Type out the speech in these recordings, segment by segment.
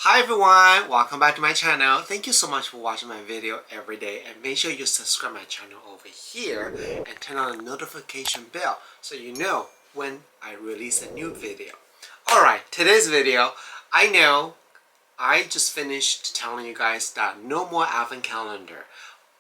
Hi everyone, welcome back to my channel. Thank you so much for watching my video every day, and make sure you subscribe my channel over here and turn on the notification bell so you know when I release a new video. Alright, today's video, I know I just finished telling you guys that no more advent calendar,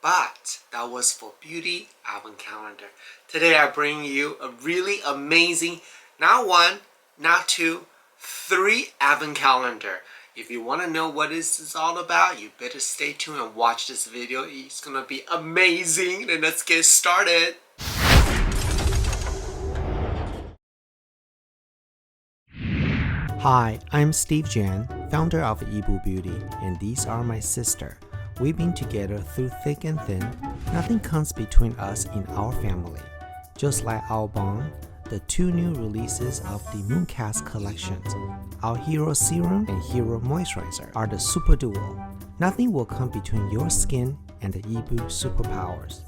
but that was for beauty advent calendar. Today I bring you a really amazing, not one, not two, three advent calendar. If you want to know what this is all about, you better stay tuned and watch this video. It's gonna be amazing. And let's get started. Hi, I'm Steve Jan, founder of Yibu Beauty, and these are my sister. We've been together through thick and thin. Nothing comes between us in our family. Just like our bond, the two new releases of the Mooncast collections, our Hero Serum and Hero Moisturizer, are the super duo. Nothing will come between your skin and the Yibu superpowers.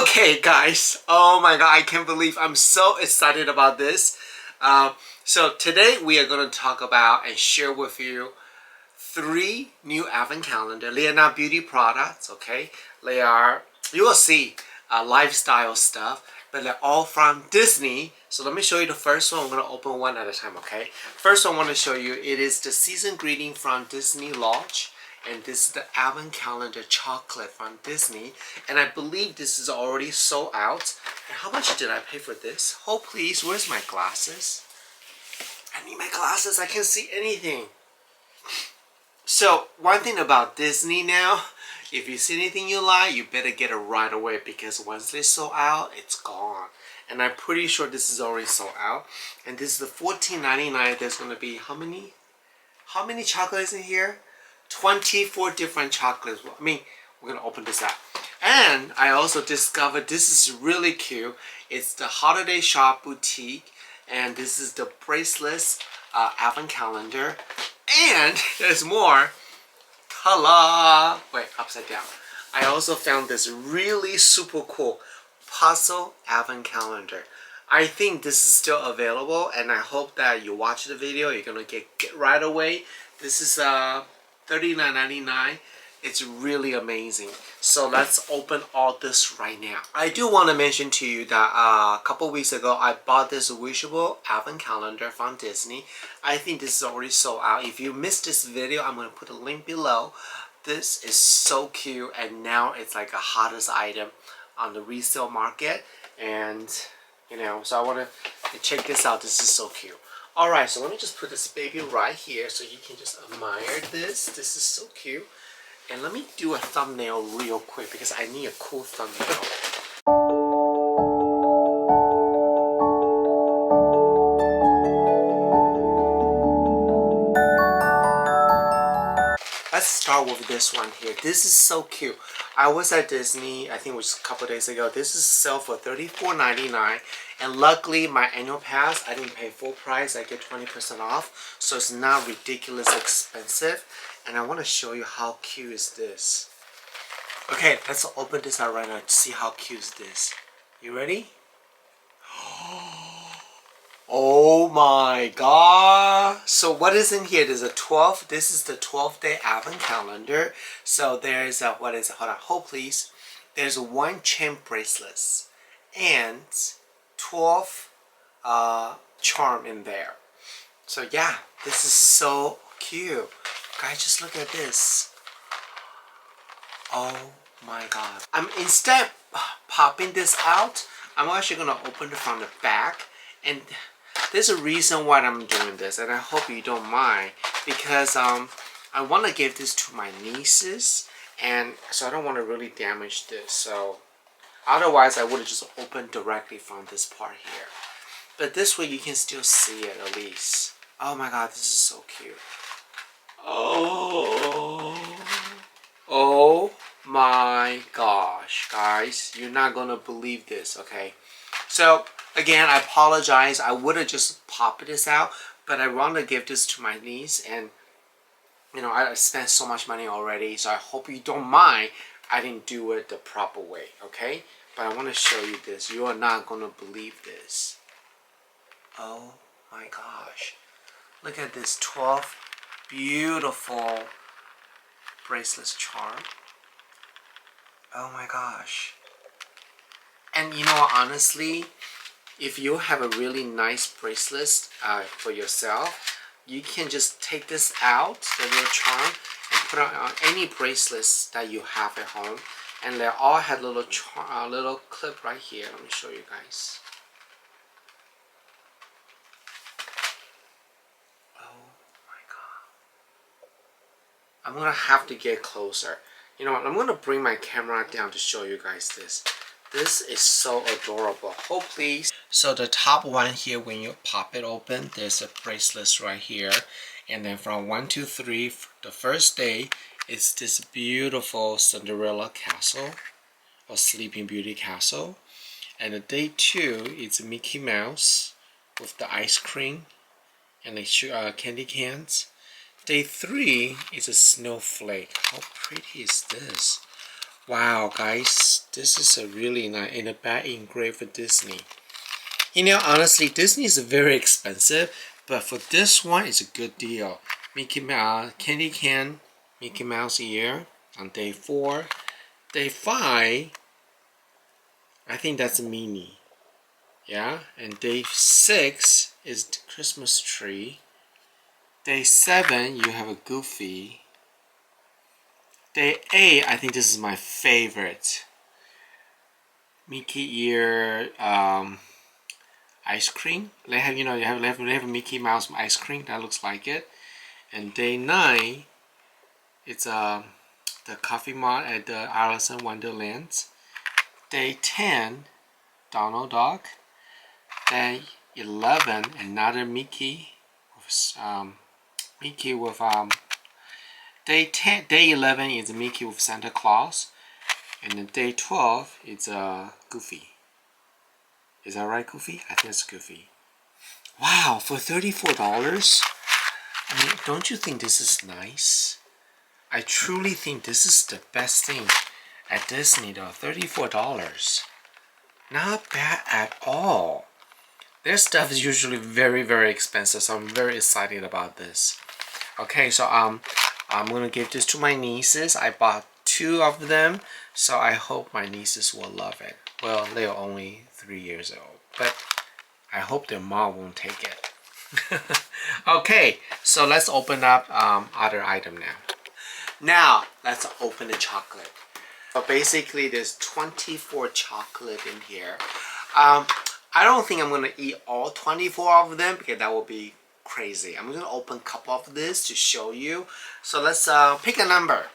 Okay guys, oh my god, I can't believe I'm so excited about this. So today we are going to talk about and share with you three new advent calendar. They are not beauty products, okay? They are, you will see, lifestyle stuff, but they're all from Disney. So let me show you the first one. I'm going to open one at a time, okay? First one I want to show you, it is the season greeting from Disney Lodge. And this is the advent calendar chocolate from Disney. And I believe this is already sold out. And how much did I pay for this? Oh please, where's my glasses? I need my glasses, I can't see anything. So one thing about Disney now, if you see anything you like, you better get it right away, because once they sold out, it's gone. And I'm pretty sure this is already sold out. And this is the $14.99. There's going to be how many chocolates in here? 24 different chocolates. I mean, we're going to open this up. And I also discovered this is really cute. It's the Holiday Shop Boutique. And this is the bracelets advent calendar. And there's more. Ta-la! Wait, upside down. I also found this really super cool puzzle advent calendar. I think this is still available, and I hope that you watch the video. You're gonna get right away. This is $39.99. It's really amazing. So let's open all this right now. I do want to mention to you that a couple weeks ago I bought this Wishables advent calendar from Disney. I think this is already sold out. If you missed this video, I'm going to put a link below. This is so cute, and now it's like a hottest item on the resale market. And you know, so I want to check this out. This is so cute. Alright, so let me just put this baby right here so you can just admire this. This is so cute. And let me do a thumbnail real quick because I need a cool thumbnail. Let's start with this one here. This is so cute. I was at Disney, I think it was a couple days ago. This is sold for $34.99. And luckily, my annual pass, I didn't pay full price. I get 20% off. So it's not ridiculously expensive. And I want to show you how cute is this. Okay, let's open this out right now to see how cute is this. You ready? Oh my god. So what is in here? There's a 12. This is the 12-day advent calendar. So there's a, what is it? Hold on, hold please. There's one chain bracelets and 12 charm in there. So yeah, this is so cute. Guys, just look at this. Oh my god. Instead of popping this out, I'm actually gonna open it from the back. And there's a reason why I'm doing this, and I hope you don't mind, because I want to give this to my nieces, and so I don't want to really damage this. So otherwise I would have just opened directly from this part here, but this way you can still see it at least. Oh my god, this is so cute. Oh my gosh, guys, you're not gonna believe this. Okay, so again, I apologize. I would have just popped this out, but I want to give this to my niece, and you know, I spent so much money already, so I hope you don't mind. I didn't do it the proper way, okay? But I want to show you this. You are not going to believe this. Oh my gosh. Look at this 12 beautiful bracelets charm. Oh my gosh. And you know, honestly, if you have a really nice bracelet for yourself, you can just take this out, the little charm, and put it on any bracelets that you have at home. And they all have little little clip right here. Let me show you guys. Oh my god. I'm gonna have to get closer. You know what? I'm gonna bring my camera down to show you guys this. This is so adorable. Hold please. So the top one here, when you pop it open, there's a bracelet right here. And then from 1 to 3, the first day is this beautiful Cinderella castle or Sleeping Beauty castle. And the day 2 is Mickey Mouse with the ice cream and the candy cans. Day 3 is a snowflake. How pretty is this? Wow, guys, this is a really nice, in a back engraved for Disney. You know, honestly, Disney is very expensive, but for this one, it's a good deal. Mickey Mouse candy can, Mickey Mouse ear on day 4. Day 5, I think that's a Minnie. Yeah, and day 6 is the Christmas tree. Day 7, you have a Goofy. Day 8, I think this is my favorite. Mickey ear ice cream. They have, you know, they have a Mickey Mouse ice cream that looks like it. And day 9, it's the coffee mart at the Alice in Wonderland. Day 10, Donald Duck. Day 11, another Mickey with Day 11 is Mickey with Santa Claus, and then day 12 is Goofy. Is that right, Goofy? I think it's Goofy. Wow, for $34? I mean, don't you think this is nice? I truly think this is the best thing at Disney though. $34. Not bad at all. Their stuff is usually very, very expensive, so I'm very excited about this. Okay, so I'm gonna give this to my nieces. I bought 2 of them, so I hope my nieces will love it. Well, they're only 3 years old, but I hope their mom won't take it. Okay, so let's open up other item now. Now, let's open the chocolate. So basically, there's 24 chocolate in here. I don't think I'm gonna eat all 24 of them because that would be crazy. I'm gonna open a couple of this to show you. So let's pick a number.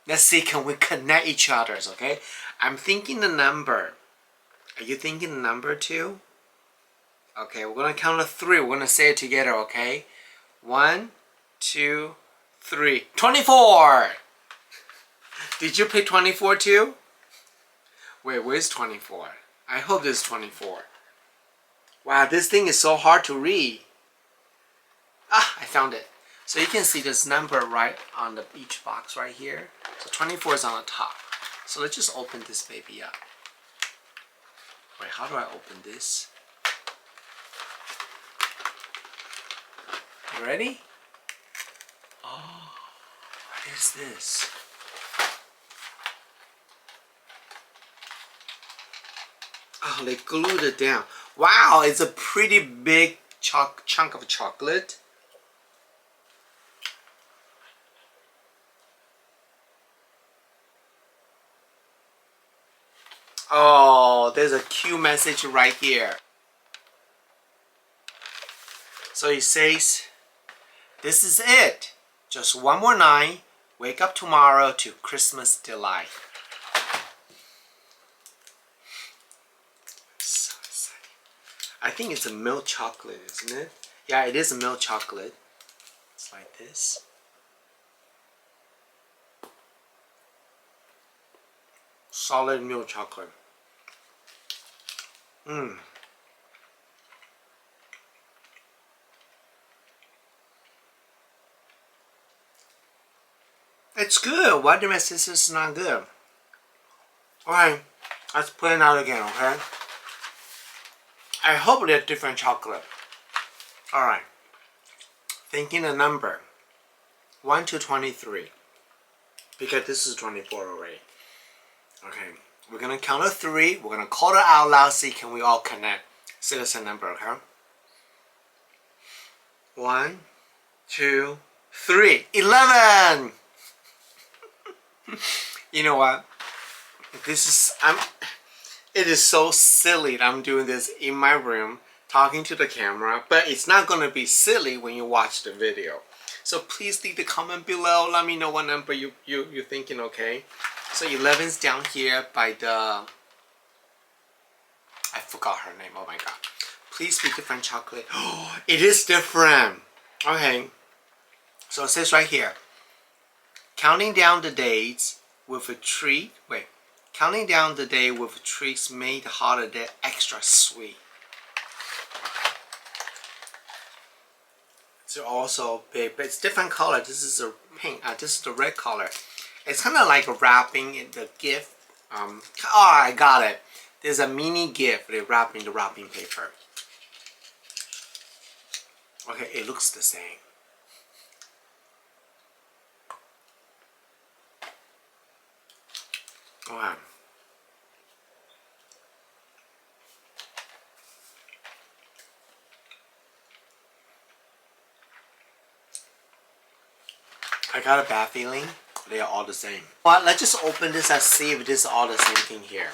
Let's see, can we connect each other's, okay? I'm thinking the number. Are you thinking the number too? Okay, we're gonna count to 3. We're gonna say it together, okay? 1, 2, 3. 24! Did you pick 24 too? Wait, where's 24? I hope this is 24. Wow, this thing is so hard to read. Ah, I found it. So you can see this number right on each box right here. So 24 is on the top. So let's just open this baby up. Wait, how do I open this? You ready? Oh, what is this? Oh, they glued it down. Wow, it's a pretty big chunk of chocolate. Oh, there's a cute message right here. So it says, this is it. Just one more night. Wake up tomorrow to Christmas delight. So excited. I think it's a milk chocolate, isn't it? Yeah, it is a milk chocolate. It's like this. Solid milk chocolate. Mmm. It's good. Why did my sister's not good? Alright, let's put it out again, okay? I hope they're different chocolate. Alright. Thinking a number. 1 to 23. Because this is 24 already. Okay. We're gonna count to 3. We're gonna call it out loud. See, can we all connect? Say the same number, okay? 1, 2, 3. 11! You know what? It is so silly that I'm doing this in my room, talking to the camera, but it's not gonna be silly when you watch the video. So please leave the comment below. Let me know what number you're thinking, okay? So 11's down here by the... I forgot her name, oh my god. Please be different chocolate. Oh, it is different. Okay. So it says right here. Counting down the days with a treat. Wait. Counting down the day with treats made the holiday extra sweet. It's also big, but it's different color. This is a pink. This is the red color. It's kind of like wrapping in the gift. Oh, I got it. There's a mini gift. They're wrapping the wrapping paper. Okay, it looks the same. Wow. I got a bad feeling. They are all the same. Well, let's just open this and see if this is all the same thing here.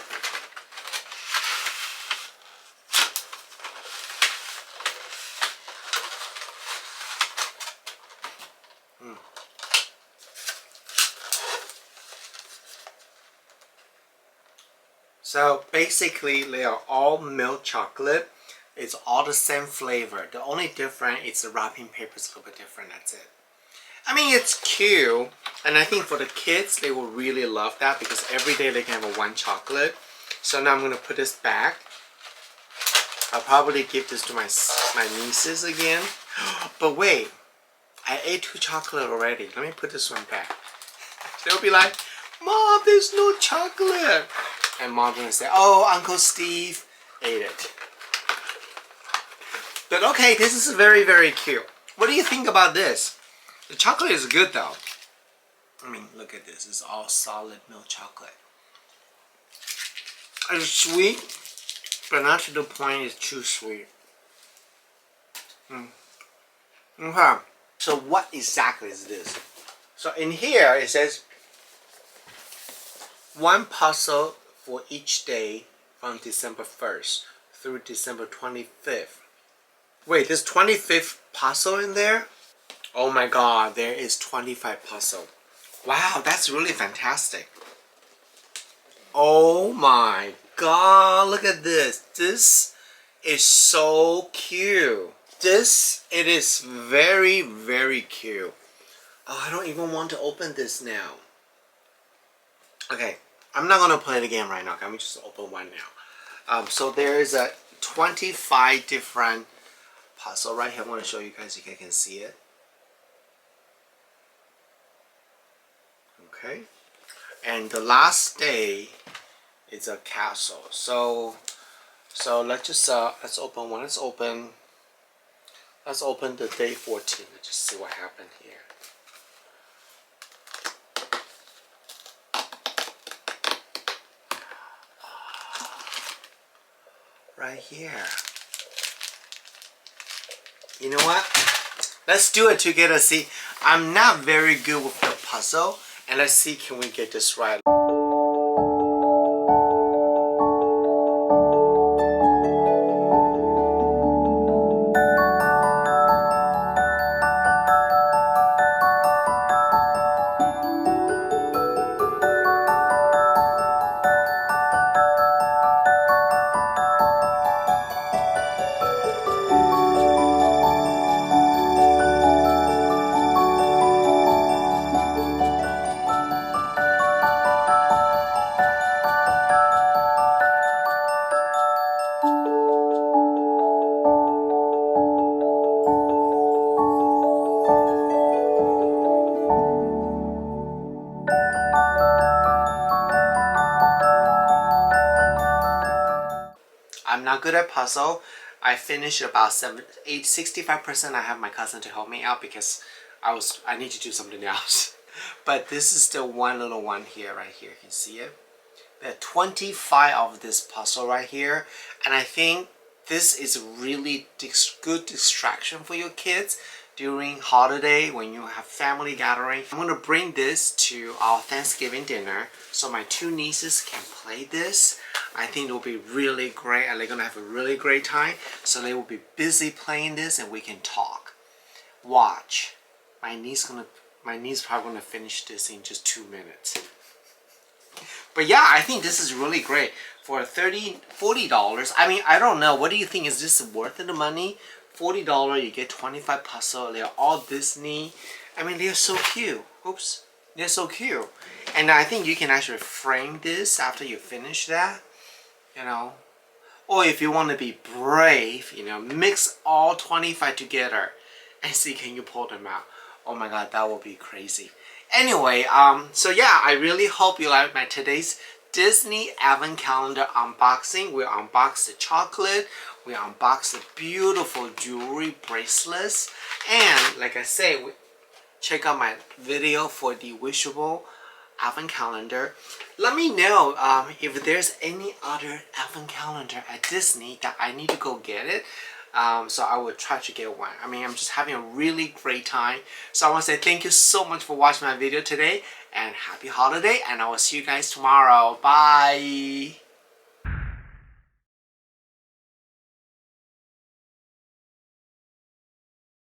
So basically they are all milk chocolate. It's all the same flavor. The only difference is the wrapping paper is a little bit different. That's it. I mean, it's cute. And I think for the kids, they will really love that because every day they can have one chocolate. So now I'm going to put this back. I'll probably give this to my nieces again. But wait, I ate 2 chocolate already. Let me put this one back. They'll be like, Mom, there's no chocolate. And Mom's going to say, oh, Uncle Steve ate it. But okay, this is very, very cute. What do you think about this? The chocolate is good though. I mean, look at this. It's all solid milk chocolate. It's sweet, but not to the point it's too sweet. Okay, so what exactly is this? So in here it says 1 puzzle for each day from December 1st through December 25th. Wait, there's 25th puzzle in there? Oh my god, there is 25 puzzle. Wow, that's really fantastic. Oh my god, look at this. This is so cute. It is very, very cute. Oh, I don't even want to open this now. Okay, I'm not gonna play the game right now. Let me just open one now. So there is a 25 different puzzle right here. I want to show you guys if you can see it. Okay, and the last day is a castle. So let's just let's open one. Let's open the day 14. Let's just see what happened here. Right here. You know what? Let's do it together. See, I'm not very good with the puzzle, and let's see, can we get this right? not good at puzzle. I finished about 65%. I have my cousin to help me out because I need to do something else. But this is the one little one here, right here. You can see it. There are 25 of this puzzle right here, and I think this is really good distraction for your kids during holiday when you have family gathering. I'm gonna bring this to our Thanksgiving dinner so my two nieces can play this. I think it will be really great and they're gonna have a really great time. So they will be busy playing this and we can talk. Watch. My niece probably gonna finish this in just 2 minutes. But yeah, I think this is really great for $40. I mean, I don't know. What do you think? Is this worth the money? $40, you get 25 puzzle. They're all Disney. I mean, they're so cute. Oops, they're so cute. And I think you can actually frame this after you finish that. You know, or if you want to be brave, you know, mix all 25 together and see can you pull them out. Oh my god, that will be crazy. Anyway, so yeah, I really hope you like my today's Disney Advent Calendar unboxing. We unboxed the chocolate, we unboxed the beautiful jewelry bracelets, and like I say, check out my video for the Wishable Advent Calendar. Let me know if there's any other Advent Calendar at Disney that I need to go get it. So I will try to get one. I mean, I'm just having a really great time. So I want to say thank you so much for watching my video today. And happy holiday. And I will see you guys tomorrow. Bye.